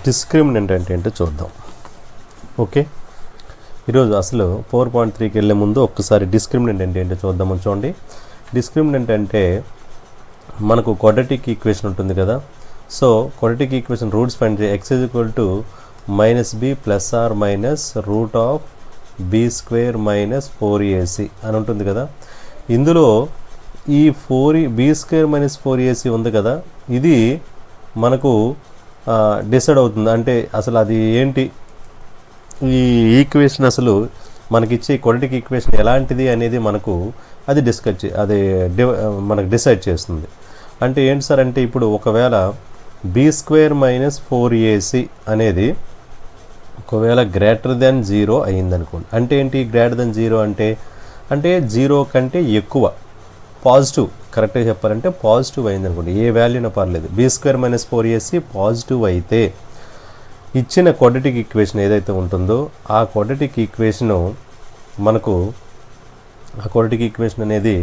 Discriminant అంటే ఏంటో చూద్దాం. ఓకే, ఈరోజు అసలు 4.3కి వెళ్ళే ముందు ఒక్కసారి డిస్క్రిమినెంట్ అంటే ఏంటో చూద్దామని చూడండి. డిస్క్రిమినెంట్ అంటే మనకు క్వాడ్రాటిక్ ఈక్వేషన్ ఉంటుంది కదా. So quadratic equation roots find చేయ x -b plus or minus root of b² minus 4ac అని ఉంటుంది కదా. ఇందులో ఈ b² - 4ac ఉంది కదా, ఇది మనకు డిసైడ్ అవుతుంది. అంటే అసలు అది ఏంటి, ఈ ఈక్వేషన్ అసలు మనకిచ్చే క్వాడ్రాటిక్ ఈక్వేషన్ ఎలాంటిది అనేది మనకు అది మనకు డిసైడ్ చేస్తుంది. అంటే ఏంటి సార్ అంటే ఇప్పుడు ఒకవేళ b² - 4ac అనేది ఒకవేళ గ్రేటర్ దెన్ 0 అయ్యిందనుకోండి. అంటే ఏంటి గ్రేటర్ దెన్ 0 అంటే 0 కంటే ఎక్కువ పాజిటివ్, కరెక్ట్గా చెప్పాలంటే పాజిటివ్ అయిందనుకోండి, ఏ వాల్యూనా పర్లేదు. b² - 4ac పాజిటివ్ అయితే ఇచ్చిన క్వాడ్రాటిక్ ఈక్వేషన్ ఏదైతే ఉంటుందో ఆ క్వాడ్రాటిక్ ఈక్వేషను అనేది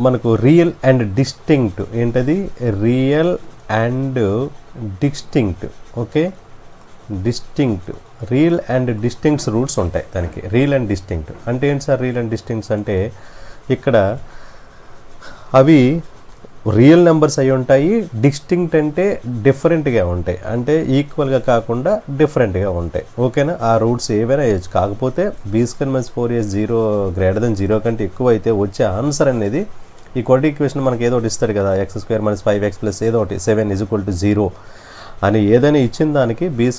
మనకు రియల్ అండ్ డిస్టింక్ట్. ఏంటది? Real and distinct. Okay, distinct, real and distincts roots ఉంటాయి దానికి. రియల్ అండ్ డిస్టింక్ట్ అంటే ఏంటి సార్? రియల్ అండ్ డిస్టింక్ట్స్ అంటే ఇక్కడ అవి రియల్ నెంబర్స్ అయి ఉంటాయి, డిస్టింక్ట్ అంటే డిఫరెంట్గా ఉంటాయి, అంటే ఈక్వల్గా కాకుండా డిఫరెంట్గా ఉంటాయి. ఓకేనా? ఆ రూట్స్ ఏవైనా వేయచ్చు. కాకపోతే b² - 4ac 0 గ్రేటర్ దెన్ 0 కంటే ఎక్కువ అయితే వచ్చే ఆన్సర్ అనేది ఈ క్వాడ్రాటిక్ ఈక్వేషన్ మనకి ఏదో ఒకటి ఇస్తాడు కదా, x² - 5x ప్లస్ ఏదో ఒకటి 7 = 0 అని ఏదైనా ఇచ్చిన దానికి b² -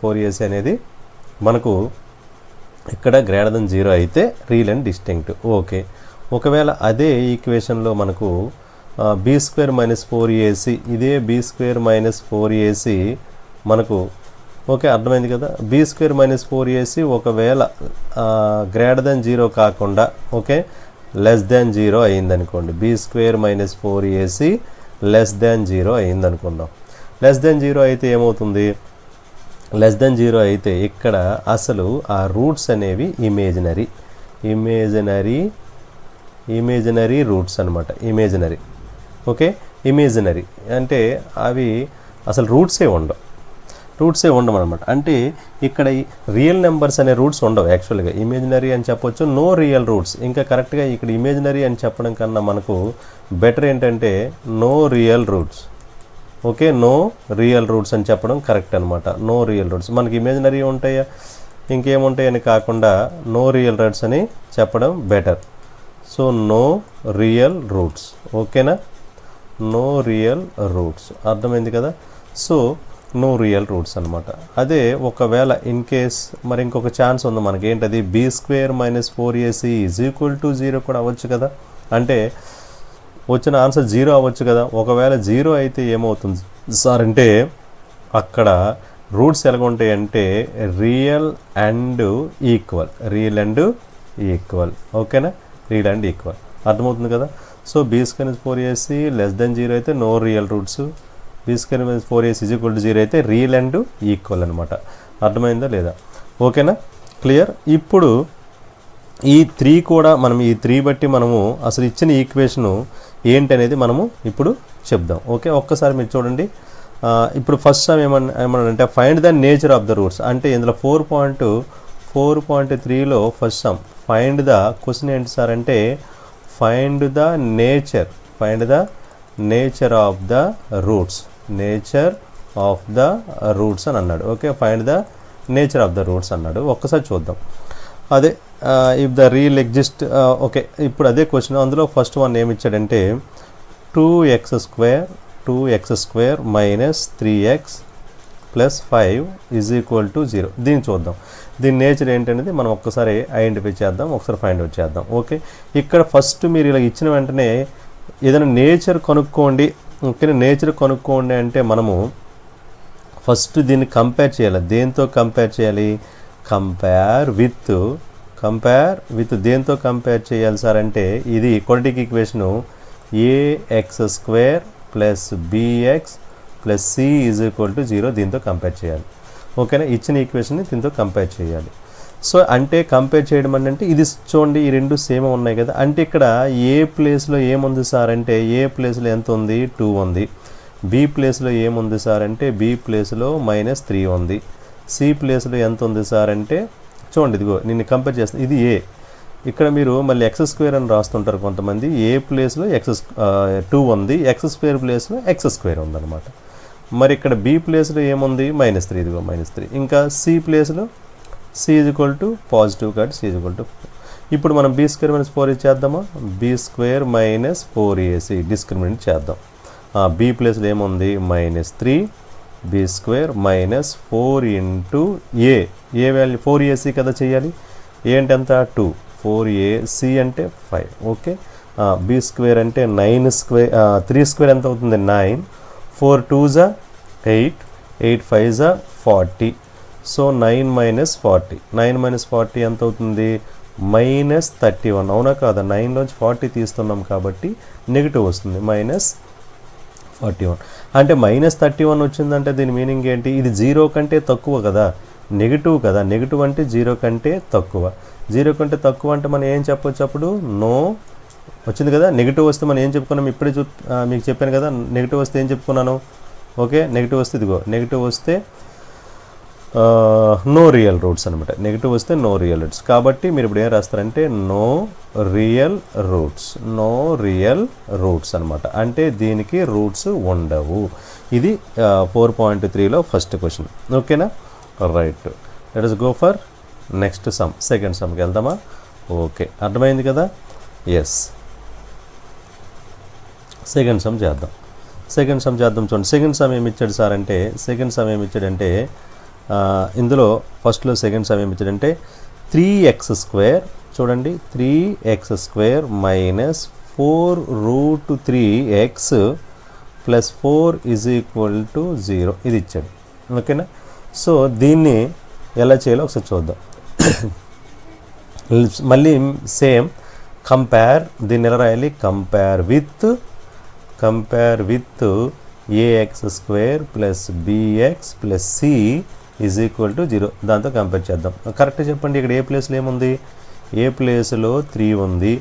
4ac అనేది మనకు ఇక్కడ గ్రేటర్ దెన్ 0 అయితే రియల్ అండ్ డిస్టింక్ట్. ఓకే, ఒకవేళ అదే ఈక్వేషన్లో మనకు b² - 4ac ఇదే b² - 4ac మనకు ఓకే అర్థమైంది కదా. b² - 4ac ఒకవేళ గ్రేటర్ దెన్ 0 కాకుండా ఓకే లెస్ దాన్ 0 అయ్యిందనుకోండి. b² - 4ac లెస్ దాన్ 0 అయ్యిందనుకుందాం. లెస్ దాన్ 0 అయితే ఏమవుతుంది? లెస్ దాన్ 0 అయితే ఇక్కడ అసలు ఆ రూట్స్ అనేవి ఇమేజినరీ రూట్స్ అనమాట. ఇమేజినరీ. ఓకే, ఇమేజినరీ అంటే అవి అసలు రూట్సే ఉండవు అనమాట. అంటే ఇక్కడ రియల్ నెంబర్స్ అనే రూట్స్ ఉండవు యాక్చువల్గా. ఇమేజినరీ అని చెప్పొచ్చు, నో రియల్ రూట్స్. ఇంకా కరెక్ట్గా ఇక్కడ ఇమేజినరీ అని చెప్పడం కన్నా మనకు బెటర్ ఏంటంటే no real roots. Okay, no real roots అని చెప్పడం కరెక్ట్ అనమాట. నో రియల్ రూట్స్ మనకి ఇమేజినరీ ఉంటాయా ఇంకేముంటాయని కాకుండా నో రియల్ రూట్స్ అని చెప్పడం better. So no real roots. ఓకేనా? నో రియల్ రూట్స్ అర్థమైంది కదా. సో నో రియల్ రూట్స్ అనమాట. అదే ఒకవేళ ఇన్ కేస్ మరి ఇంకొక ఛాన్స్ ఉంది మనకి. ఏంటది? b² - 4ac = 0 కూడా అవ్వచ్చు కదా. అంటే వచ్చిన ఆన్సర్ 0 అవ్వచ్చు కదా. ఒకవేళ 0 అయితే ఏమవుతుంది సార్ అంటే అక్కడ రూట్స్ ఎలాగ ఉంటాయి అంటే రియల్ అండ్ ఈక్వల్. ఓకేనా? రియల్ అండ్ ఈక్వల్ అర్థమవుతుంది కదా. So b² - 4ac less than 0 అయితే no real roots, b² - 4ac = 0 అయితే రియల్ అండ్ ఈక్వల్ అనమాట. అర్థమైందా లేదా? ఓకేనా? క్లియర్. ఇప్పుడు ఈ 3 కూడా మనం ఈ 3 బట్టి మనము అసలు ఇచ్చిన ఈక్వేషను ఏంటనేది మనము ఇప్పుడు చెప్దాం. ఓకే, ఒక్కసారి మీరు చూడండి. ఇప్పుడు ఫస్ట్ టైం ఏమన్నాడంటే find the nature of the roots. అంటే ఇందులో 4.3లో first sum find the question ఏంటి సార్ అంటే find the nature of the roots అని అన్నాడు. Okay, find the nature of the roots అన్నాడు. ఒక్కసారి చూద్దాం. అదే if the real exist. Okay, ఇప్పుడు అదే క్వశ్చన్. అందులో ఫస్ట్ వన్ ఏమి ఇచ్చాడంటే 2x² - 3x + 5 = 0. దీన్ని చూద్దాం. దీని నేచర్ ఏంటనేది మనం ఒక్కసారి ఐడెంటిఫై చేద్దాం, ఒకసారి ఫైండ్ అవుట్ చేద్దాం. ఓకే, ఇక్కడ ఫస్ట్ మీరు ఇలా ఇచ్చిన వెంటనే ఏదైనా నేచర్ కనుక్కోండి. ఓకే, నేచర్ కనుక్కోండి అంటే మనము ఫస్ట్ దీన్ని కంపేర్ చేయాలి. దేంతో కంపేర్ చేయాలి? కంపేర్ విత్ దేంతో కంపేర్ చేయాలి సార్ అంటే ఇది quadratic equation ax² + bx + c = 0 దీంతో కంపేర్ చేయాలి. ఓకేనా? ఇచ్చిన ఈక్వేషన్ని దీంతో కంపేర్ చేయాలి. సో అంటే కంపేర్ చేయడం అంటే ఇది చూడండి, ఈ రెండు సేమ్ ఉన్నాయి కదా. అంటే ఇక్కడ ఏ ప్లేస్లో ఏముంది సార్ అంటే ఏ ప్లేస్లో ఎంత ఉంది? 2 ఉంది. బి ప్లేస్లో ఏముంది సార్ అంటే బి ప్లేస్లో -3 ఉంది. సి ప్లేస్లో ఎంత ఉంది సార్ అంటే చూడండి, ఇదిగో నేను కంపేర్ చేస్తాను, ఇది ఏ. ఇక్కడ మీరు మళ్ళీ x² అని రాస్తుంటారు కొంతమంది. ఏ ప్లేస్లో 2 ఉంది, x² ప్లేస్లో x² ఉందన్నమాట. మరి ఇక్కడ బి ప్లేస్లో ఏముంది -3, ఇదిగో -3. ఇంకా సి ప్లేస్లో సి పాజిటివ్ కాబట్టి సి 4. ఇప్పుడు మనం b² - 4 చేద్దామా? b² - 4ac డిస్క్రిమినెంట్ చేద్దాం. బి ప్లేస్లో ఏముంది -3, b² - 4 ఇంటూ ఏ వాల్యూ 4ac కదా చేయాలి. ఏ అంటే ఎంత 2, 4ac అంటే 5. ఓకే, b² అంటే 3² ఎంత అవుతుంది 9, 4 2s 8, 8 5s 40. సో 9 - 40, 9 - 40 ఎంత అవుతుంది -31. అవునా కాదా? 9లోంచి 40 తీస్తున్నాం కాబట్టి నెగిటివ్ వస్తుంది, -41. అంటే -31 వచ్చిందంటే దీని మీనింగ్ ఏంటి? ఇది 0 కంటే తక్కువ కదా, నెగిటివ్ కదా. నెగిటివ్ అంటే 0 కంటే తక్కువ. 0 కంటే తక్కువ అంటే మనం ఏం చెప్పొచ్చు? అప్పుడు నో వచ్చింది కదా. నెగిటివ్ వస్తే మనం ఏం చెప్పుకున్నాం? ఇప్పుడే మీకు చెప్పాను కదా, నెగిటివ్ వస్తే ఏం చెప్పుకున్నాను? ఓకే, నెగిటివ్ వస్తే ఇదిగో, నెగిటివ్ వస్తే నో రియల్ రూట్స్ అనమాట. నెగిటివ్ వస్తే నో రియల్ రూట్స్. కాబట్టి మీరు ఇప్పుడు ఏం రాస్తారంటే no real roots, no real roots అనమాట. అంటే దీనికి రూట్స్ ఉండవు. ఇది 4.3లో ఫస్ట్ క్వశ్చన్. ఓకేనా, right. Let us go for next sum, second sum వెళ్దామా? ఓకే, అర్థమైంది కదా. ఎస్, సెకండ్ సమ్ చేద్దాం. చూడండి. సెకండ్ సమ్ ఏమి ఇచ్చాడు సార్ అంటే, ఇందులో ఫస్ట్లో సెకండ్ సమ్ ఏమి ఇచ్చాడంటే 3x² చూడండి, 3x² - 4√3x + 4 = 0 ఇది ఇచ్చాడు. ఓకేనా, సో దీన్ని ఎలా చేయాలో ఒకసారి చూద్దాం. మళ్ళీ సేమ్ కంపేర్, దీన్ని ఎలా రాయాలి? Compare with ax² + bx + c = 0. దాంతో కంపేర్ చేద్దాం. కరెక్ట్ చెప్పండి. ఇక్కడ ఏ ప్లేస్లో ఏముంది? ఏ ప్లేస్లో 3 ఉంది,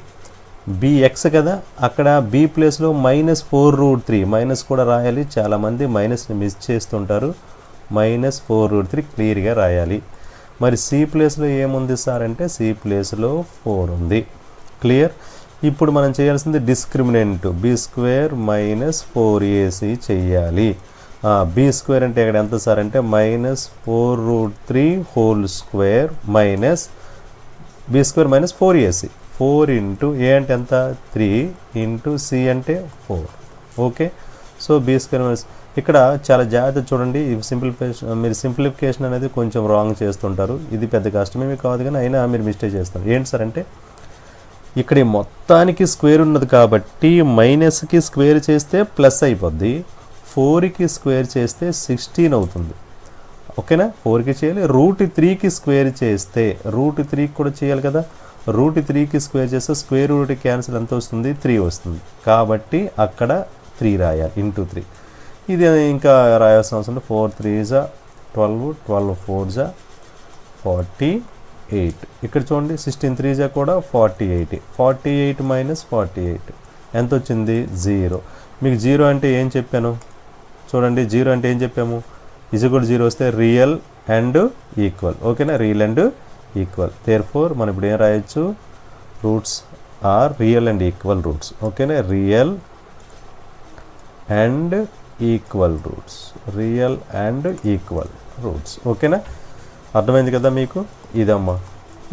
bx కదా. అక్కడ b ప్లేస్లో -4√3, మైనస్ కూడా రాయాలి. చాలామంది మైనస్ని మిస్ చేస్తుంటారు. -4√3 క్లియర్గా రాయాలి. మరి సి ప్లేస్లో ఏముంది సార్ అంటే సి ప్లేస్లో 4 ఉంది. క్లియర్. ఇప్పుడు మనం చేయాల్సింది డిస్క్రిమినెంట్, b² - 4ac చెయ్యాలి. b² అంటే ఇక్కడ ఎంత సార్ అంటే -4√3² b² - 4ac. 4 ఇంటూ ఏ అంటే ఎంత 3 ఇంటూ సి అంటే 4. ఓకే, సో b² ఇక్కడ చాలా జాగ్రత్త చూడండి. మీరు సింప్లిఫికేషన్ అనేది కొంచెం రాంగ్ చేస్తుంటారు. ఇది పెద్ద కష్టమేమి కాదు, కానీ అయినా మీరు మిస్టేక్ చేస్తారు. ఏంటి సార్ అంటే ఇక్కడ మొత్తానికి స్క్వేర్ ఉన్నది కాబట్టి మైనస్కి స్క్వేర్ చేస్తే ప్లస్ అయిపోద్ది, 4కి స్క్వేర్ చేస్తే 16 అవుతుంది. ఓకేనా, 4కి చేయాలి. √3కి స్క్వేర్ చేస్తే √3కి కూడా చేయాలి కదా. √3కి స్క్వేర్ చేస్తే స్క్వేర్ రూట్ క్యాన్సిల్ ఎంత వస్తుంది? 3 వస్తుంది. కాబట్టి అక్కడ 3 రాయాలి, ఇంటూ 3. ఇది ఇంకా రాయాల్సిన అవసరం 4 3s 12, 12 4s 48. ఇక్కడ చూడండి 16 3s కూడా 48. 48 - 48 ఎంత వచ్చింది? 0. మీకు 0 అంటే ఏం చెప్పాను చూడండి. 0 అంటే ఏం చెప్పాము? =0 వస్తే రియల్ అండ్ ఈక్వల్. ఓకేనా, రియల్ అండ్ ఈక్వల్. దేర్ఫోర్ మనం ఇప్పుడు ఏం రాయొచ్చు? Roots are real and equal roots. ఓకేనా, real and equal roots, real and equal roots. ఓకేనా, అర్థమైంది కదా మీకు? ఇదమ్మా,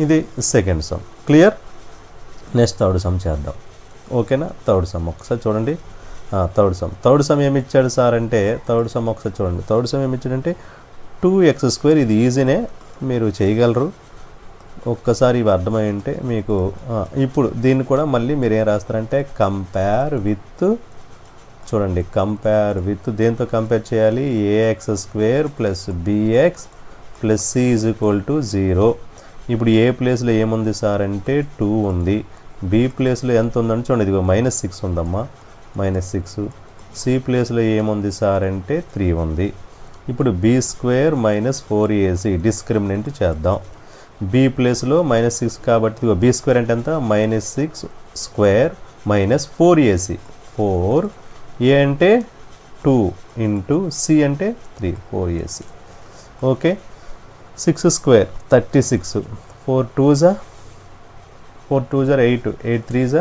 ఇది second sum. Clear. Next third sum చేద్దాం. ఓకేనా, థర్డ్ సమ్ ఒకసారి చూడండి. థర్డ్ సమ్ ఏమి ఇచ్చాడు సార్ అంటే, థర్డ్ సమ్ ఒకసారి చూడండి. థర్డ్ సమ్ ఏమి ఇచ్చాడంటే 2x². ఇది ఈజీనే, మీరు చేయగలరు. ఒక్కసారి ఇవి అర్థమై ఉంటే మీకు. ఇప్పుడు దీన్ని కూడా మళ్ళీ మీరు ఏం రాస్తారంటే కంపేర్ విత్, చూడండి, కంపేర్ విత్ దేంతో కంపేర్ చేయాలి? ax² + bx + c = 0. ఇప్పుడు ఏ ప్లేస్లో ఏముంది సార్ అంటే 2 ఉంది. బి ప్లేస్లో ఎంత ఉందని చూడండి, ఇదిగో -6 ఉందమ్మా, -6. సి ప్లేస్లో ఏముంది సార్ అంటే 3 ఉంది. ఇప్పుడు b² - 4ac డిస్క్రిమినెంట్ చేద్దాం. బి ప్లేస్లో -6 కాబట్టి b² అంటే ఎంత? -6² - 4ac. 4 ఏ అంటే 2 ఇంటూ సి అంటే 3 4ac. Okay, 6 square 36, 4 2s 8, 8 3s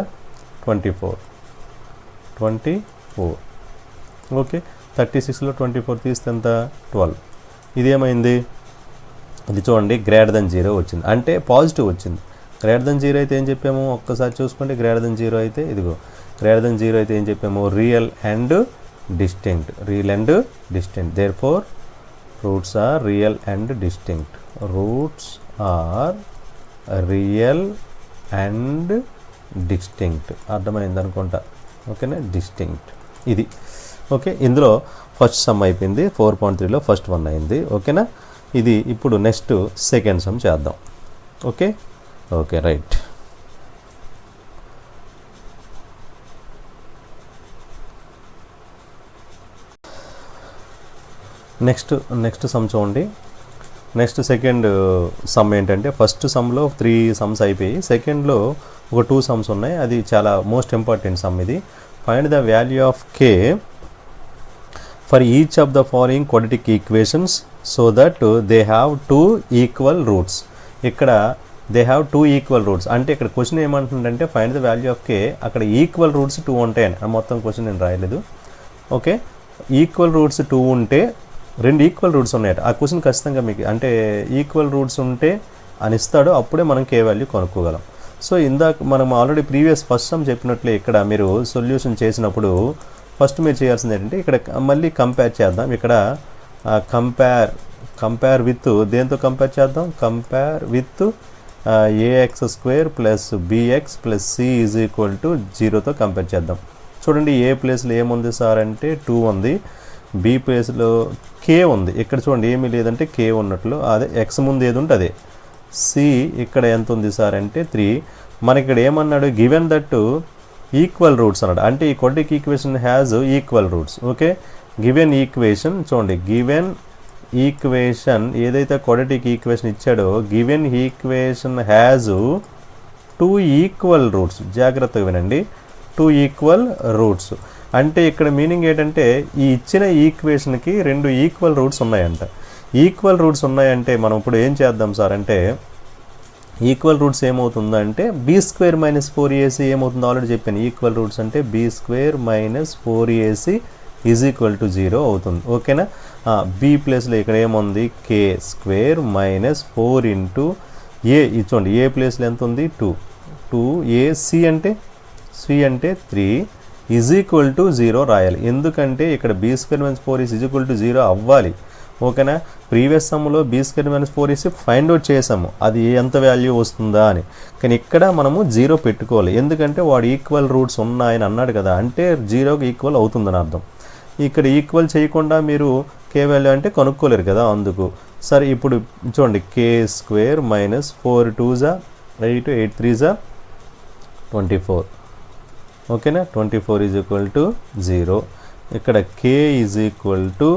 24. Okay, 36లో 24 తీస్తే ఎంత 12. ఇదేమైంది, ఇది చూడండి గ్రేటర్ దెన్ 0 వచ్చింది, అంటే పాజిటివ్ వచ్చింది. గ్రేటర్ దెన్ 0 అయితే ఏం చెప్పాము, ఒక్కసారి చూసుకోండి. గ్రేటర్ దెన్ 0 అయితే ఇదిగో, గ్రేటర్ దెన్ 0 అయితే ఏం చెప్పాము, real and distinct. Therefore roots are real and distinct. Roots are real and distinct. అర్థమైంది అనుకుంటా. ఓకేనా, డిస్టింక్ట్ ఇది. ఓకే, ఇందులో ఫస్ట్ సమ్ అయిపోయింది, 4.3లో ఫస్ట్ వన్ అయింది. ఓకేనా, ఇది ఇప్పుడు నెక్స్ట్ సెకండ్ సమ్ చేద్దాం. Okay, right. నెక్స్ట్ సమ్ చూడండి. నెక్స్ట్ సెకండ్ సమ్ ఏంటంటే, ఫస్ట్ సమ్లో 3 సమ్స్ అయిపోయి సెకండ్లో ఒక 2 సమ్స్ ఉన్నాయి. అది చాలా మోస్ట్ ఇంపార్టెంట్ సమ్ ఇది. Find the value of K for each of the following quadratic equations so that they have 2 equal roots. ఇక్కడ దే హ్యావ్ 2 ఈక్వల్ రూట్స్ అంటే ఇక్కడ క్వశ్చన్ ఏమంటుందంటే ఫైండ్ ద వాల్యూ ఆఫ్ కే, అక్కడ equal roots 2 ఉంటాయని. మొత్తం question నేను రాయలేదు. ఓకే, ఈక్వల్ రూట్స్ 2 ఉంటే 2 ఈక్వల్ రూట్స్ ఉన్నాయట. ఆ క్వశ్చన్ ఖచ్చితంగా మీకు అంటే ఈక్వల్ రూట్స్ ఉంటే అని ఇస్తాడు, అప్పుడే మనం కే వాల్యూ కనుక్కోగలం. సో ఇందాక మనం ఆల్రెడీ ప్రీవియస్ ఫస్ట్ సమ్ చెప్పినట్లే ఇక్కడ మీరు సొల్యూషన్ చేసినప్పుడు ఫస్ట్ మీరు చేయాల్సింది ఏంటంటే ఇక్కడ మళ్ళీ కంపేర్ చేద్దాం. ఇక్కడ కంపేర్ విత్ దేంతో కంపేర్ చేద్దాం, compare with ax² plus bx plus c is equal to 0తో కంపేర్ చేద్దాం. చూడండి, ఏ ప్లేస్లో ఏముంది సార్ అంటే 2 ఉంది, బి ప్లేస్లో కే ఉంది. ఇక్కడ చూడండి ఏమీ లేదంటే కే ఉన్నట్లు, అదే ఎక్స్ ముందు ఏది ఉంటే అదే. సి ఇక్కడ ఎంత ఉంది సార్ అంటే 3. మనకి ఇక్కడ ఏమన్నాడు, గివెన్ దట్ ఈక్వల్ రూట్స్ అన్నాడు. అంటే ఈ quadratic equation has equal roots. Okay, given equation చూడండి, గివెన్ ఈక్వేషన్ ఏదైతే క్వాడ్రాటిక్ ఈక్వేషన్ ఇచ్చాడో given equation has 2 equal roots. జాగ్రత్తగా వినండి, 2 ఈక్వల్ రూట్స్ అంటే ఇక్కడ మీనింగ్ ఏంటంటే ఈ ఇచ్చిన ఈక్వేషన్కి 2 ఈక్వల్ రూట్స్ ఉన్నాయంట. ఈక్వల్ రూట్స్ ఉన్నాయంటే మనం ఇప్పుడు ఏం చేద్దాం సార్ అంటే, ఈక్వల్ రూట్స్ ఏమవుతుందంటే b² - 4ac ఏమవుతుందో ఆల్రెడీ చెప్పాను. ఈక్వల్ రూట్స్ అంటే b² - 4ac is equal to 0 అవుతుంది. ఓకేనా, బి ప్లేస్లో ఇక్కడ ఏముంది, k² - 4 ఇంటూ ఏ. ఇచ్చోండి ఏ ప్లేస్లో ఎంత ఉంది 2a, సి అంటే 3 ఈజ్ ఈక్వల్ టు 0 రాయాలి. ఎందుకంటే ఇక్కడ b² - 4 ఈజ్ ఈక్వల్ టు 0 అవ్వాలి. ఓకేనా, previous సమ్లో b² - 4ac find out చేసాము, అది ఎంత వాల్యూ వస్తుందా అని. కానీ ఇక్కడ మనము 0 పెట్టుకోవాలి, ఎందుకంటే వాడు ఈక్వల్ రూట్స్ ఉన్నాయని అన్నాడు కదా, అంటే 0కి ఈక్వల్ అవుతుందని అర్థం. ఇక్కడ ఈక్వల్ చేయకుండా మీరు కే వాల్యూ అంటే కనుక్కోలేరు కదా, అందుకు. సరే, ఇప్పుడు చూడండి k² - 4 2s 8, 8 3s 24. ఓకేనా, 24 ఈజ్ ఈక్వల్ టు 0. ఇక్కడ k ఈజ్ ఈక్వల్ టు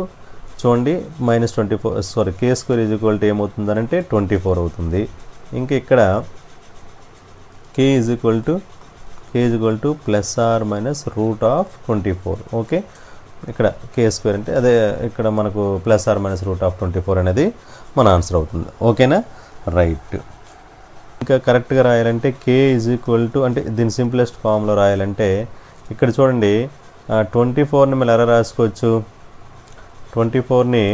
చూడండి -24 k² ఈజ్ ఈక్వల్ టు ఏమవుతుందనంటే 24 అవుతుంది. ఇంకా ఇక్కడ k is equal to ±√24. Okay, ఇక్కడ k² అంటే అదే ఇక్కడ మనకు ±√24 అనేది మన ఆన్సర్ అవుతుంది. ఓకేనా, రైట్. ఇంకా కరెక్ట్గా రాయాలంటే k ఈజ్ ఈక్వల్ టు అంటే దీని సింప్లెస్ట్ ఫామ్లో రాయాలంటే ఇక్కడ చూడండి 24ని మళ్ళీ ఎలా రాసుకోవచ్చు, 24ని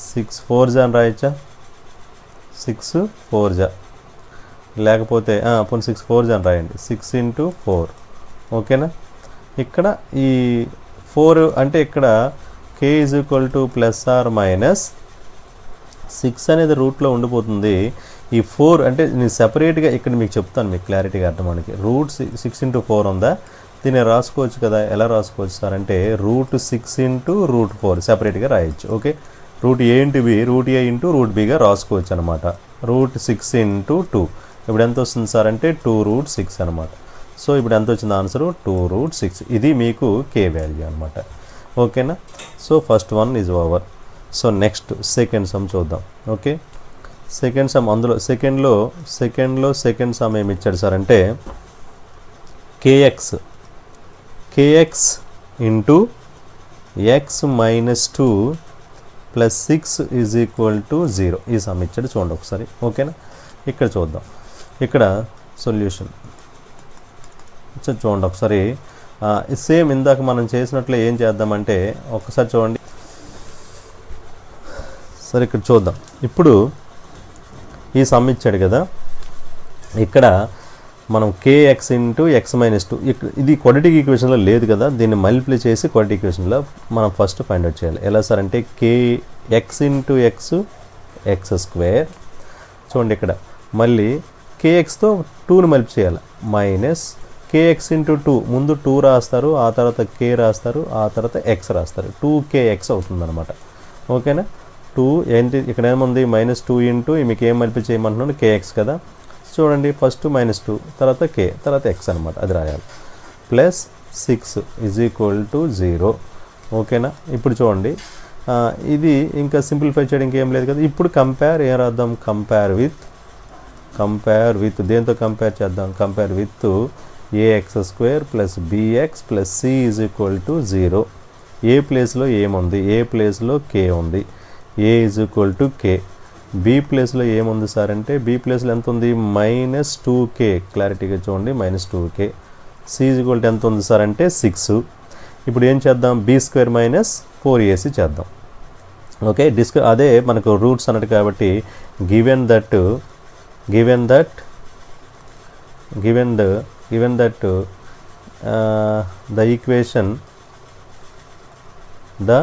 6 4s అని రాయచ్చా, 6 4s లేకపోతే పోనీ 6 4s అని రాయండి, 6 × 4. ఓకేనా, ఇక్కడ ఈ 4 అంటే ఇక్కడ k ఈజ్ ఈక్వల్ టు ±6 అనేది రూట్లో ఉండిపోతుంది. ఈ 4 అంటే నేను సెపరేట్గా ఇక్కడ మీకు చెప్తాను, మీకు క్లారిటీగా అర్థమానికి. రూట్ 6 × 4 ఉందా, దీన్ని రాసుకోవచ్చు కదా. ఎలా రాసుకోవచ్చు సార్ అంటే √6 × √4 సెపరేట్గా రాయొచ్చు. ఓకే, √a × b √bగా రాసుకోవచ్చు అనమాట. √6 × 2 ఇప్పుడు ఎంత వస్తుంది సార్ అంటే 2√6 అనమాట. సో ఇప్పుడు ఎంత వచ్చింది ఆన్సరు 2√6. ఇది మీకు కే వాల్యూ అనమాట. ఓకేనా, so first one is over. So next second some చూద్దాం. ఓకే, సెకండ్ సమ్ అందులో సెకండ్ సమ్ ఏమి ఇచ్చాడు సార్ అంటే kx into X minus 2 plus 6 is equal to 0. ఈ సమ్ ఇచ్చాడు చూడండి ఒకసారి. ఓకేనా, ఇక్కడ చూద్దాం. ఇక్కడ సొల్యూషన్ చూడండి ఒకసారి. సేమ్ ఇందాక మనం చేసినట్లు ఏం చేద్దామంటే ఒకసారి చూడండి. సరే ఇక్కడ చూద్దాం. ఇప్పుడు ఈ సమ్ ఇచ్చాడు కదా, ఇక్కడ మనం కేఎక్స్ ఇంటూ ఎక్స్ మైనస్ 2, ఇది క్వాడ్రాటిక్ ఈక్వేషన్లో లేదు కదా, దీన్ని మల్టిప్లై చేసి క్వాడ్రాటిక్ ఈక్వేషన్లో మనం ఫస్ట్ ఫైండ్ అవుట్ చేయాలి. ఎలా సార్ అంటే K X into X X square. చూడండి ఇక్కడ మళ్ళీ కేఎక్స్తో 2ని మల్టిప్లై చేయాలి, మైనస్ కేఎక్స్ ఇంటూ 2, ముందు 2 రాస్తారు, ఆ తర్వాత కే రాస్తారు, ఆ తర్వాత ఎక్స్ రాస్తారు, 2kx అవుతుందన్నమాట. ఓకేనా, 2 ఏంటి ఇక్కడ ఏముంది -2 ఇంటూ మీకు ఏం మల్టిప్లై చేయమంటున్నాను కేఎక్స్ కదా. చూడండి ఫస్ట్ -2, తర్వాత కే, తర్వాత ఎక్స్ అనమాట, అది రాయాలి. Plus 6 is equal to 0. ఓకేనా, ఇప్పుడు చూడండి ఇది ఇంకా సింప్లిఫై చేయడానికి ఏం లేదు కదా. ఇప్పుడు కంపేర్ ఏం రాద్దాం, కంపేర్ విత్ దేంతో కంపేర్ చేద్దాం, compare with AX square plus bx plus C is equal to 0. A ప్లేస్లో ఏముంది, ఏ ప్లేస్లో కే ఉంది, A is equal to K. B ప్లేస్లో ఏముంది సార్ అంటే బి ప్లేస్లో ఎంత ఉంది, -2k. క్లారిటీగా చూడండి, -2k. C is equal to ఎంత ఉంది సార్ అంటే 6. ఇప్పుడు ఏం చేద్దాం, బి స్క్వేర్ మైనస్ 4ac చేద్దాం. ఓకే, అదే మనకు రూట్స్ అన్నట్టు కాబట్టి given that the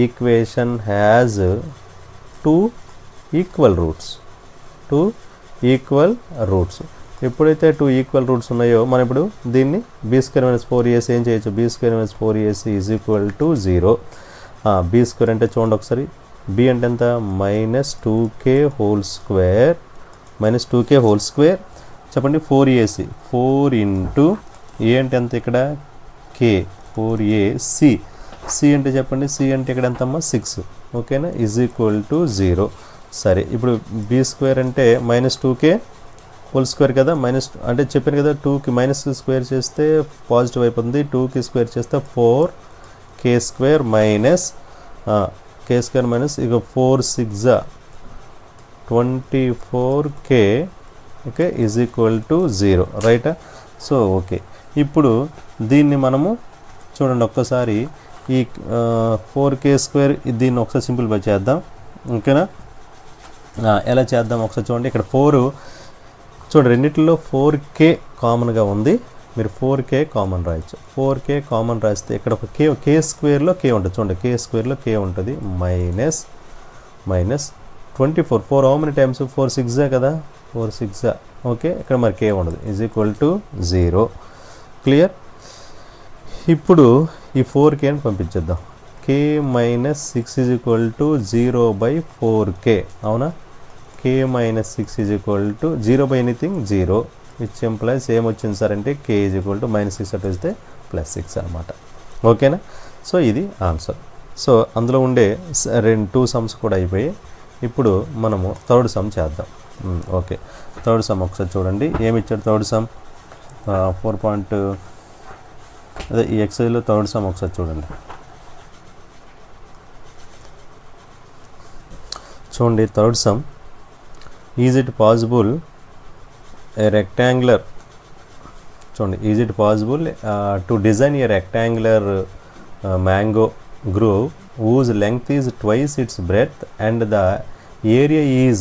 equation has two equal roots. ఎప్పుడైతే 2 ఈక్వల్ రూట్స్ ఉన్నాయో మనం ఇప్పుడు దీన్ని బీ స్క్వేర్ మైనస్ 4ac ఏం చేయొచ్చు, B square minus 4ac is equal to 0. B square అంటే చూడండి ఒకసారి, బి అంటే ఎంత, -2k హోల్ స్క్వేర్ చెప్పండి, 4ac, 4 ఇంటూ ఏ అంటే ఎంత ఇక్కడ కే, 4ac, సి అంటే చెప్పండి, సి అంటే ఇక్కడ ఎంతమ్మా 6. ఓకేనా, ఈజ్ ఈక్వల్ టు 0. సరే, ఇప్పుడు బీ స్క్వేర్ అంటే -2k హోల్ స్క్వేర్ కదా, అంటే చెప్పాను కదా, 2కి మైనస్ స్క్వేర్ చేస్తే పాజిటివ్ అయిపోతుంది, 2కి స్క్వేర్ చేస్తే 4k స్క్వేర్ మైనస్ ఇక 4 6 24k. Okay, is equal to 0. రైటా. సో ఓకే, ఇప్పుడు దీన్ని మనము చూడండి ఒక్కసారి, ఈ 4k స్క్వేర్ దీన్ని ఒకసారి సింప్లిఫై చేద్దాం. ఓకేనా, ఎలా చేద్దాం ఒకసారి చూడండి. ఇక్కడ 4 చూడండి, రెండింటిలో 4k కామన్గా ఉంది, మీరు 4k కామన్ రాయొచ్చు. 4k కామన్ రాస్తే ఇక్కడ ఒక కే స్క్వేర్లో కే ఉంటుంది. చూడండి కే స్క్వేర్లో కే ఉంటుంది, మైనస్ 24. 4 హౌ మెనీ టైమ్స్, 4 6 కదా, 4 6. ఓకే, ఇక్కడ మరి కే ఉండదు, ఈజ్ ఈక్వల్ టు 0. క్లియర్. ఇప్పుడు ఈ 4k అని పంపించేద్దాం. k minus 6 is equal to 0/4k. అవునా, k minus 6 is equal to 0/ఎనీథింగ్ 0, విచ్ ఎంప్లాయిస్ ఏమొచ్చింది సార్ అంటే k ఈజ్ ఈక్వల్ టు -6 అటు వస్తే +6 అనమాట. ఓకేనా, సో ఇది ఆన్సర్. సో అందులో ఉండే 2 సమ్స్ కూడా అయిపోయి, ఇప్పుడు మనము థర్డ్ సమ్ చేద్దాం. ఓకే, థర్డ్ సమ్ ఒకసారి చూడండి, ఏమి ఇచ్చాడు థర్డ్ సమ్, 4. అదే ఈ ఎక్సైజ్లో థర్డ్ సమ్ ఒకసారి చూడండి. Third sum, is it possible a rectangular, చూడండి, is it possible to design a rectangular mango grove whose length is twice its breadth and the area is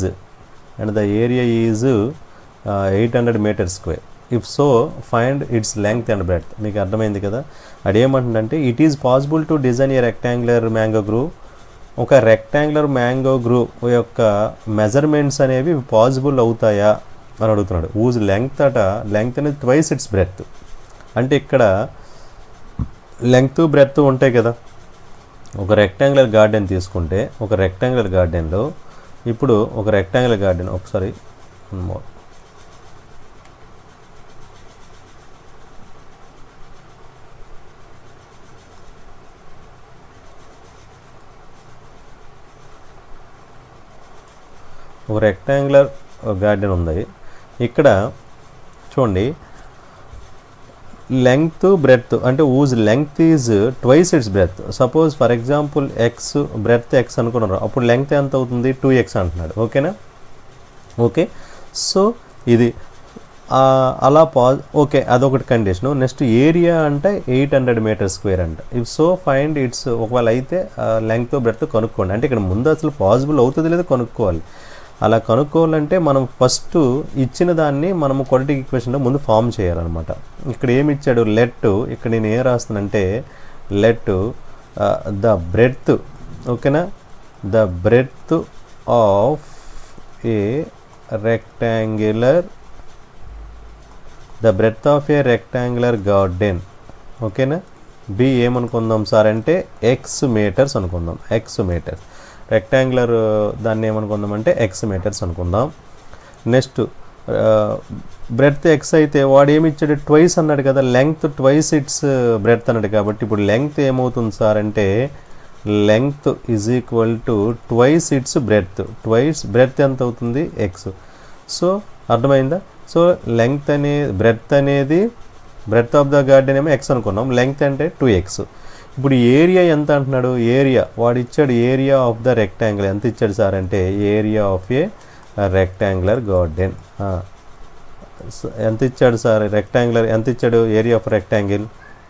800 meters square. If so, find its length and breadth. మీకు అర్థమైంది కదా, అదేమంటుందంటే it is possible to design a rectangular mango grove. ఒక rectangular mango grove యొక్క measurements అనేవి possible అవుతాయా అని అడుగుతున్నాడు. whose length అనేది twice its breadth, అంటే ఇక్కడ లెంగ్త్ బ్రెడ్త్ ఉంటాయి కదా. ఒక రెక్టాంగులర్ గార్డెన్ తీసుకుంటే, ఒక రెక్టాంగులర్ గార్డెన్లో ఇప్పుడు ఒక రెక్టాంగులర్ గార్డెన్ ఒకసారి ఒక రెక్టాంగులర్ గార్డెన్ ఉంది. ఇక్కడ చూడండి లెంగ్త్ బ్రెడ్త్ అంటే ooze length is twice it's breadth. Suppose for example X breadth X అనుకున్నారు, అప్పుడు లెంగ్త్ ఎంత అవుతుంది 2x అంటున్నాడు. ఓకేనా? ఓకే, సో ఇది అలా ఓకే, అదొకటి కండిషను. నెక్స్ట్ ఏరియా అంటే 800 మీటర్ స్క్వేర్ అంట. ఇఫ్ సో ఫైండ్ ఇట్స్, ఒకవేళ అయితే లెంగ్త్ బ్రెడ్త్ కనుక్కోండి. అంటే ఇక్కడ ముందు అసలు పాసిబుల్ అవుతుంది లేదో కనుక్కోవాలి. అలా కనుక్కోవాలంటే మనం ఫస్ట్ ఇచ్చిన దాన్ని మనము క్వాడ్రాటిక్ ఈక్వేషన్లో ముందు ఫామ్ చేయాలన్నమాట. ఇక్కడ ఏమి ఇచ్చాడు, లెట్, ఇక్కడ నేను ఏం రాస్తానంటే లెట్ ద బ్రెడ్త్, ఓకేనా, the breadth of a rectangular, the breadth of a rectangular garden. ఓకేనా? బి ఏమనుకుందాం సార్ అంటే ఎక్స్ మీటర్స్ అనుకుందాం. ఎక్స్ మీటర్స్ రెక్టాంగులర్ దాన్ని ఏమనుకుందాం అంటే ఎక్స్ మీటర్స్ అనుకుందాం. నెక్స్ట్ బ్రెడ్త్ ఎక్స్ అయితే వాడు ఏమి ఇచ్చాడు, ట్వైస్ అన్నాడు కదా, లెంగ్త్ ట్వైస్ ఇట్స్ బ్రెడ్త్ అన్నాడు. కాబట్టి ఇప్పుడు లెంగ్త్ ఏమవుతుంది సార్ అంటే length is equal to twice it's breadth. Twice breadth ఎంత అవుతుంది, ఎక్స్. సో అర్థమైందా? సో లెంగ్త్ బ్రెడ్త్ అనేది బ్రెడ్త్ ఆఫ్ ద గార్డెన్ ఏమో ఎక్స్ అనుకున్నాం, లెంగ్త్ అంటే 2x. ఇప్పుడు ఏరియా ఎంత అంటున్నాడు, ఏరియా వాడు ఇచ్చాడు ఏరియా ఆఫ్ ద రెక్టాంగిల్ ఎంత ఇచ్చాడు సార్ అంటే area of a rectangular garden ఎంత ఇచ్చాడు సార్, రెక్టాంగులర్ ఎంత ఇచ్చాడు, ఏరియా ఆఫ్ రెక్టాంగిల్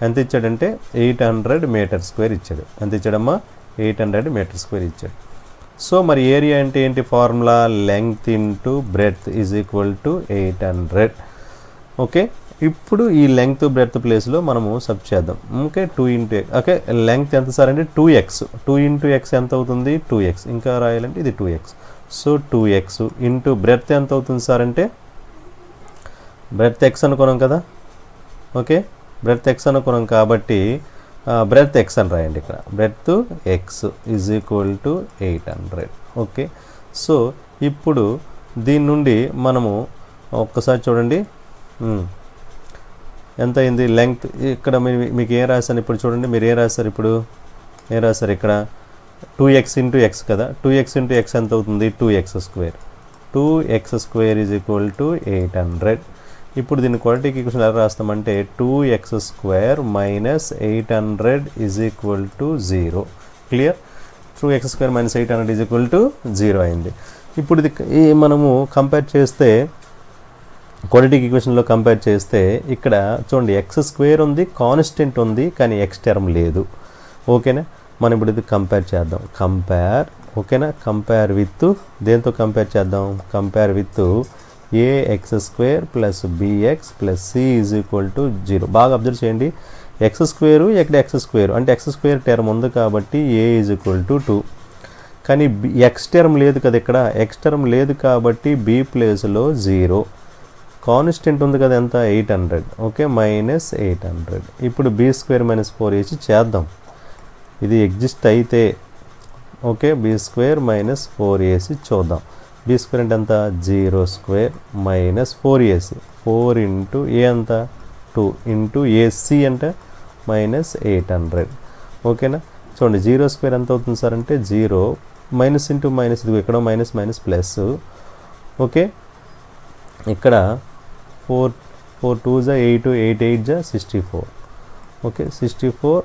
ఎంత ఇచ్చాడంటే 800 మీటర్ స్క్వేర్ ఇచ్చాడు. ఎంత ఇచ్చాడమ్మా, 800 మీటర్ స్క్వేర్ ఇచ్చాడు. సో మరి ఏరియా అంటే ఏంటి formula, length into breadth is equal to 800. Okay, ఇప్పుడు ఈ లెంగ్త్ బ్రెడ్త్ ప్లేస్లో మనము సబ్ చేద్దాం. Okay, 2 into X. Okay, length ఎంత సార్ అంటే 2x. 2 ఇంటూ ఎక్స్ ఎంత అవుతుంది, 2x. ఇంకా రాయాలంటే ఇది 2x. So 2x into breadth ఎంత అవుతుంది సార్ అంటే బ్రెడ్త్ ఎక్స్ అనుకున్నాం కదా. ఓకే, బ్రెడ్త్ ఎక్స్ అనుకున్నాం కాబట్టి బ్రెడ్త్ ఎక్స్ అని రాయండి ఇక్కడ. Breadth X is equal to 800. Okay, so ఇప్పుడు దీని నుండి మనము ఒక్కసారి చూడండి ఎంత అయింది లెంగ్త్. ఇక్కడ మీకు ఏం రాశాను ఇప్పుడు చూడండి, మీరు ఏం రాశారు, ఇప్పుడు ఏం రాశారు ఇక్కడ 2x ఇంటూ ఎక్స్ కదా. 2x ఇంటూ ఎక్స్ ఎంత అవుతుంది, 2x square. 2x square is equal to 800. ఇప్పుడు దీన్ని క్వాడ్రాటిక్ ఈక్వేషన్ ఎలా రాస్తామంటే 2x square minus 800 is equal to 0. Clear? 2x square minus 800 is equal to 0 అయింది. ఇప్పుడు ఇది మనము కంపేర్ చేస్తే క్వాడ్రాటిక్ ఈక్వేషన్లో కంపేర్ చేస్తే ఇక్కడ చూడండి ఎక్స్ స్క్వేర్ ఉంది, కాన్స్టెంట్ ఉంది, కానీ ఎక్స్ టర్మ్ లేదు. ఓకేనా? మనం ఇప్పుడు ఇది కంపేర్ చేద్దాం. కంపేర్, ఓకేనా, కంపేర్ విత్ దేంతో కంపేర్ చేద్దాం, compare with AX square plus bx plus C is equal to 0. బాగా అబ్జర్వ్ చేయండి, ఎక్స్ స్క్వేరు ఇక్కడ ఎక్స్ స్క్వేర్ అంటే ఎక్స్ స్క్వేర్ టర్మ్ ఉంది కాబట్టి ఏ ఈజ్ ఈక్వల్ టు 2. కానీ ఎక్స్ టర్మ్ లేదు కదా, ఇక్కడ ఎక్స్ టర్మ్ లేదు కాబట్టి బి ప్లేస్లో 0. కాన్స్టెంట్ ఉంది కదా ఎంత, 800. Okay, minus 800. ఇప్పుడు బి స్క్వేర్ మైనస్ 4 వేసి చేద్దాం. ఇది ఎగ్జిస్ట్ అయితే ఓకే, బి స్క్వేర్ మైనస్ 4 వేసి చూద్దాం. బి స్క్వేర్ అంటే ఎంత, 0 స్క్వేర్ మైనస్ 4 వేసి 4 ఇంటూ ఏ అంత 2 ఇంటూ ఏసి అంటే మైనస్ 800. ఓకేనా? చూడండి 0 స్క్వేర్ ఎంత అవుతుంది సార్ అంటే 0 మైనస్ ఇంటూ మైనస్, ఇది ఇక్కడ మైనస్ మైనస్ ప్లస్. ఓకే, ఇక్కడ 4 2 8 8 8 64. ఓకే, 64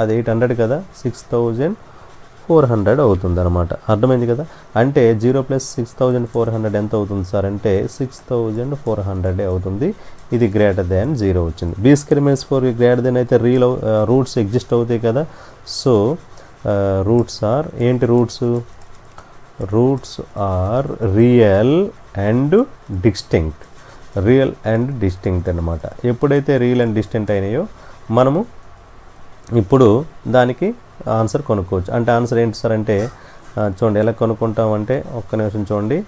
అది 800 కదా, 6400 అవుతుంది అనమాట. అర్థమైంది కదా. అంటే 0 ప్లస్ 6400 ఎంత అవుతుంది సార్ అంటే 6400 అవుతుంది. ఇది గ్రేటర్ దాన్ 0 వచ్చింది. B square minus 4 greater than అయితే రూట్స్ ఎగ్జిస్ట్ అవుతాయి కదా. సో రూట్స్ ఆర్ ఏంటి, roots are real and distinct. Real and distinct అనమాట. ఎప్పుడైతే రియల్ అండ్ డిస్టింక్ట్ అయినాయో మనము ఇప్పుడు దానికి ఆన్సర్ కొనుక్కోవచ్చు. అంటే ఆన్సర్ ఏంటి సార్ అంటే చూడండి ఎలా కొనుక్కుంటామంటే, ఒక్క నిమిషం చూడండి.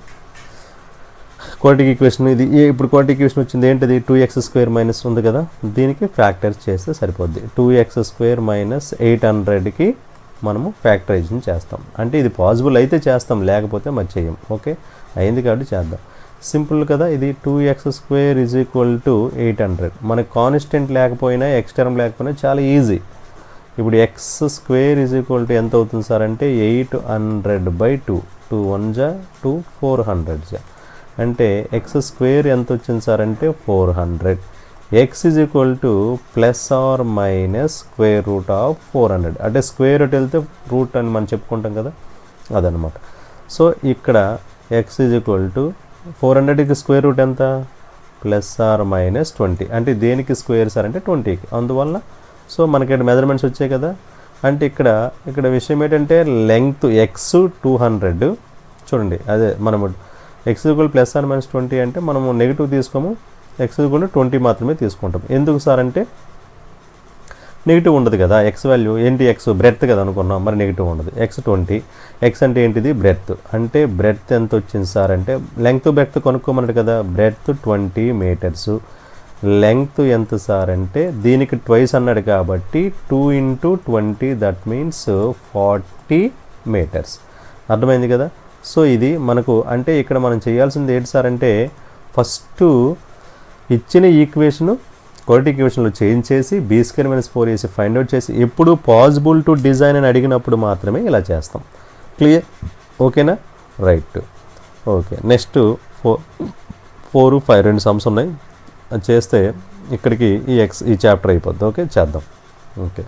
క్వాడ్రాటిక్ ఈక్వేషన్ ఇది ఇప్పుడు క్వాడ్రాటిక్ ఈక్వేషన్ వచ్చింది ఏంటిది, 2x స్క్వేర్ మైనస్ ఉంది కదా, దీనికి ఫ్యాక్టర్ చేస్తే సరిపోద్ది. 2x స్క్వేర్ మైనస్ 800కి మనము ఫ్యాక్టరైజేషన్ చేస్తాం. అంటే ఇది పాసిబుల్ అయితే చేస్తాం, లేకపోతే మరి చేయం. ఓకే, అయింది కాబట్టి చేద్దాం. సింపుల్ కదా. ఇది 2x square is equal to 800. మనకు కాన్స్టెంట్ లేకపోయినా ఎక్స్ టర్మ్ లేకపోయినా చాలా ఈజీ. ఇప్పుడు X square is equal to ఎంత అవుతుంది సార్ అంటే 800/2. 2 1 2 400 అంటే ఎక్స్ స్క్వేర్ ఎంత వచ్చింది సార్ అంటే 400. X is equal to plus or minus square root of 400. అంటే స్క్వేర్ రూట్ వెళ్తే రూట్ అని మనం చెప్పుకుంటాం కదా, అదనమాట. సో ఇక్కడ ఎక్స్ ఈజ్ ఈక్వల్ టు 400కి స్క్వేర్ రూట్ ఎంత, ప్లస్ ఆర్ మైనస్ 20. అంటే దేనికి స్క్వేర్ సార్ అంటే 20కి. అందువల్ల సో మనకి ఇక్కడ మెజర్మెంట్స్ వచ్చాయి కదా. అంటే ఇక్కడ విషయం ఏంటంటే లెంగ్త్ ఎక్స్ 200 చూడండి. అదే మనము X equal plus or minus 20 అంటే మనము నెగిటివ్ తీసుకోము, ఎక్స్ ఈక్వల్ 20 మాత్రమే తీసుకుంటాం. ఎందుకు సార్ అంటే నెగిటివ్ ఉండదు కదా, ఎక్స్ వాల్యూ ఏంటి, ఎక్స్ బ్రెడ్త్ కదా అనుకున్నాం, మరి నెగిటివ్ ఉండదు. ఎక్స్ 20, ఎక్స్ అంటే ఏంటిది బ్రెడ్త్. అంటే బ్రెడ్త్ ఎంత వచ్చింది సార్ అంటే లెంగ్త్ బ్రెడ్త్ కొనుక్కోమన్నాడు కదా, బ్రెడ్త్ 20 మీటర్స్, లెంగ్త్ ఎంత సార్ అంటే దీనికి ట్వైస్ అన్నాడు కాబట్టి 2 × 20 దట్ మీన్స్ 40 మీటర్స్. అర్థమైంది కదా. సో ఇది మనకు అంటే ఇక్కడ మనం చేయాల్సింది ఏంటి సార్ అంటే ఫస్ట్ ఇచ్చిన ఈక్వేషను క్వాడ్రాటిక్ ఈక్వేషన్లో చేంజ్ చేసి b² - 4ac ఫైండ్ అవుట్ చేసి ఎప్పుడు పాసిబుల్ టు డిజైన్ అని అడిగినప్పుడు మాత్రమే ఇలా చేస్తాం. క్లియర్, ఓకేనా, రైట్. ఓకే, నెక్స్ట్ 4, 5 2 సమ్స్ ఉన్నాయి, అది చేస్తే ఇక్కడికి ఈ చాప్టర్ అయిపోద్ది. ఓకే, చేద్దాం. ఓకే.